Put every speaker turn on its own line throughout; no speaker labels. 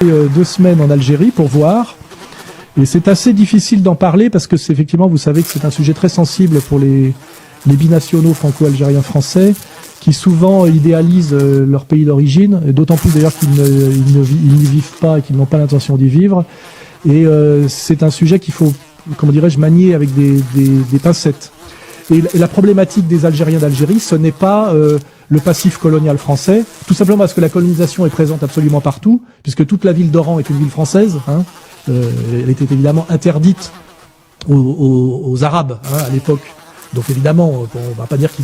2 semaines en Algérie pour voir. Et c'est assez difficile d'en parler parce que c'est effectivement, vous savez que c'est un sujet très sensible pour les binationaux franco-algériens français qui souvent idéalisent leur pays d'origine, d'autant plus d'ailleurs qu'ils n'y vivent pas et qu'ils n'ont pas l'intention d'y vivre. Et c'est un sujet qu'il faut, comment dirais-je, manier avec des pincettes. Et la problématique des Algériens d'Algérie, ce n'est pas le passif colonial français, tout simplement parce que la colonisation est présente absolument partout, puisque toute la ville d'Oran est une ville française. Elle était évidemment interdite aux Arabes à l'époque. Donc évidemment, on va pas dire que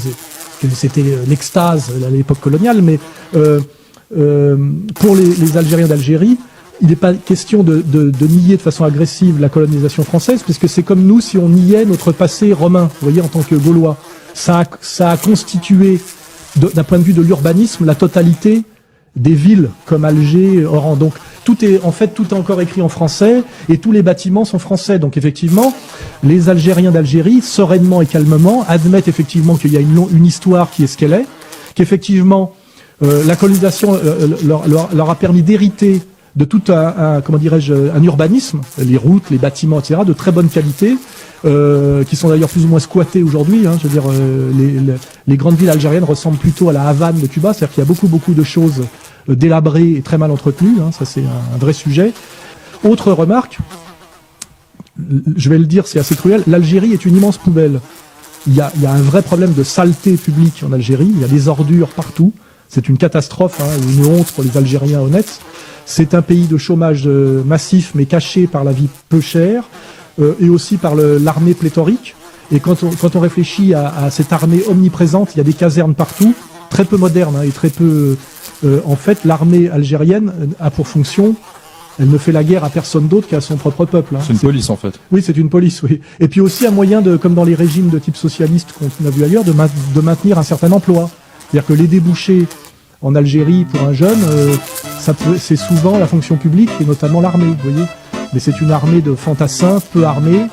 c'était l'extase à l'époque coloniale, mais pour les Algériens d'Algérie, il n'est pas question de nier de façon agressive la colonisation française, puisque c'est comme nous si on niait notre passé romain, vous voyez, en tant que Gaulois. Ça a constitué, d'un point de vue de l'urbanisme, la totalité des villes comme Alger, Oran. Donc tout est encore écrit en français et tous les bâtiments sont français. Donc effectivement, les Algériens d'Algérie, sereinement et calmement, admettent effectivement qu'il y a une histoire qui est ce qu'elle est, qu'effectivement la colonisation leur a permis d'hériter de tout un urbanisme, les routes, les bâtiments, etc., de très bonne qualité, qui sont d'ailleurs plus ou moins squattés aujourd'hui. Je veux dire, les grandes villes algériennes ressemblent plutôt à la Havane de Cuba, c'est-à-dire qu'il y a beaucoup de choses délabrées et très mal entretenues. Ça c'est un vrai sujet. Autre remarque, je vais le dire, c'est assez cruel, l'Algérie est une immense poubelle. Il y a un vrai problème de saleté publique en Algérie, il y a des ordures partout. C'est une catastrophe, une honte pour les Algériens honnêtes. C'est un pays de chômage massif, mais caché par la vie peu chère, et aussi par l'armée pléthorique. Et quand on réfléchit à cette armée omniprésente, il y a des casernes partout, très peu modernes et très peu... en fait, l'armée algérienne a pour fonction, elle ne fait la guerre à personne d'autre qu'à son propre peuple.
C'est une police en fait.
Oui, c'est une police, oui. Et puis aussi un moyen, comme dans les régimes de type socialiste qu'on a vu ailleurs, de maintenir un certain emploi. C'est-à-dire que les débouchés en Algérie pour un jeune, c'est souvent la fonction publique et notamment l'armée, vous voyez. Mais c'est une armée de fantassins, peu armés,